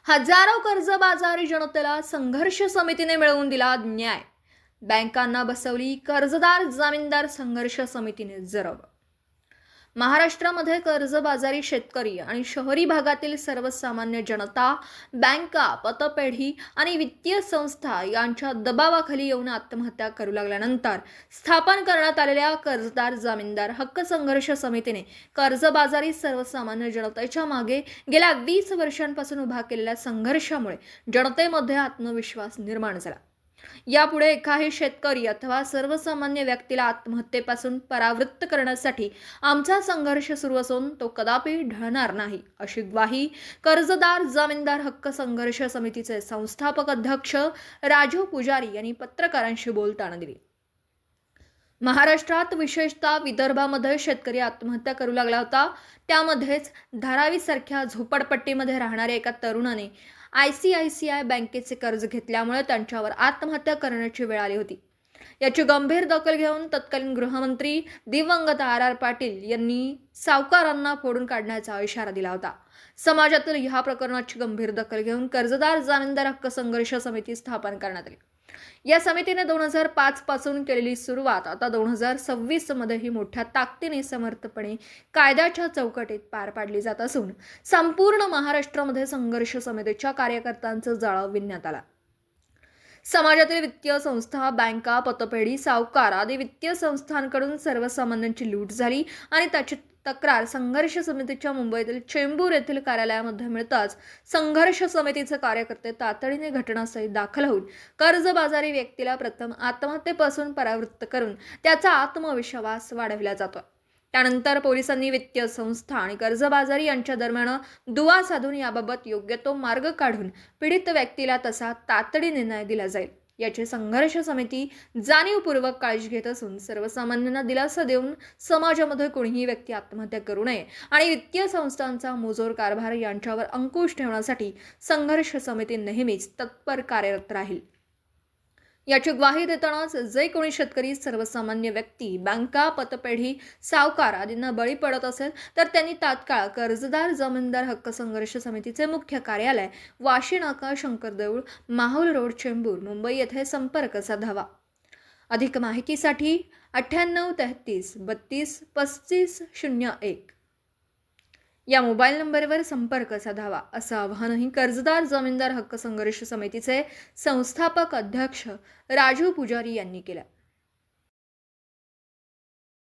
हजारो कर्जबाजारी जनतेला संघर्ष समितीने मिळवून दिला न्याय. बँकांना बसवली कर्जदार जामीनदार संघर्ष समितीने जरब. महाराष्ट्रामध्ये कर्जबाजारी शेतकरी आणि शहरी भागातील सर्वसामान्य जनता बँका, पतपेढी आणि वित्तीय संस्था यांच्या दबावाखाली येऊन आत्महत्या करू लागल्यानंतर स्थापन करण्यात आलेल्या कर्जदार जामीनदार हक्क संघर्ष समितीने कर्जबाजारी सर्वसामान्य जनतेच्या मागे गेल्या 20 वर्षांपासून उभा केलेल्या संघर्षामुळे जनतेमध्ये आत्मविश्वास निर्माण झाला. यापुढे एकाही शेतकरी अथवा सर्वसामान्य व्यक्तीला आत्महत्येपासून परावृत्त करण्यासाठी आमचा संघर्ष सुरू असून तो कदापि ढळणार नाही, अशी ग्वाही कर्जदार जामीनदार हक्क संघर्ष समितीचे संस्थापक अध्यक्ष राजू पुजारी यांनी पत्रकारांशी बोलताना दिली. महाराष्ट्रात विशेषतः विदर्भामध्ये शेतकरी आत्महत्या करू लागला होता. त्यामध्येच धारावीसारख्या झोपडपट्टीमध्ये राहणाऱ्या एका तरुणाने ICICI बँकेचे कर्ज घेतल्यामुळे त्यांच्यावर आत्महत्या करण्याची वेळ आली होती. याची गंभीर दखल घेऊन तत्कालीन गृहमंत्री दिवंगत RR पाटील यांनी सावकारांना फोडून काढण्याचा इशारा दिला होता. समाजातील ह्या प्रकरणाची गंभीर दखल घेऊन कर्जदार जामीनदार हक्क संघर्ष समिती स्थापन करण्यात आली. या समितीने 2005 पासून केलेली सुरुवात आता 2026 मध्येही मोठ्या ताकदीने समर्थपणे कायद्याच्या चौकटीत पार पाडली जात असून संपूर्ण महाराष्ट्रामध्ये संघर्ष समितीच्या कार्यकर्त्यांचं जाळं विणण्यात आलं. समाजातील वित्तीय संस्था, बँका, पतपेढी, सावकार आदी वित्तीय संस्थांकडून सर्वसामान्यांची लूट झाली आणि त्याची तक्रार संघर्ष समितीच्या मुंबईतील चेंबूर येथील कार्यालयामध्ये मिळताच संघर्ष समितीचे कार्यकर्ते तातडीने घटनास्थळी दाखल होऊन कर्जबाजारी व्यक्तीला प्रथम आत्महत्येपासून परावृत्त करून त्याचा आत्मविश्वास वाढविला जातो. त्यानंतर पोलिसांनी वित्तीय संस्था आणि कर्जबाजारी यांच्या दरम्यान दुवा साधून याबाबत योग्य तो मार्ग काढून पीडित व्यक्तीला तसा तातडीने न्याय दिला जाईल याची संघर्ष समिती जाणीवपूर्वक काळजी घेत असून सर्वसामान्यांना दिलासा देऊन समाजामध्ये कोणीही व्यक्ती आत्महत्या करू नये आणि वित्तीय संस्थांचा मुजोर कारभार यांच्यावर अंकुश ठेवण्यासाठी संघर्ष समिती नेहमीच तत्पर कार्यरत राहील याची ग्वाही देतानाच जे कोणी शेतकरी, सर्वसामान्य व्यक्ती, बँका, पतपेढी, सावकार आदींना बळी पडत असेल तर त्यांनी तात्काळ कर्जदार जामीनदार हक्क संघर्ष समितीचे मुख्य कार्यालय वाशी नाका, शंकर देऊळ, माहुल रोड, चेंबूर, मुंबई येथे संपर्क साधावा. अधिक माहितीसाठी 98 33 32 35 01 या मोबाईल नंबरवर संपर्क साधावा, असं आवाहनही कर्जदार जामीनदार हक्क संघर्ष समितीचे संस्थापक अध्यक्ष राजू पुजारी यांनी केलं.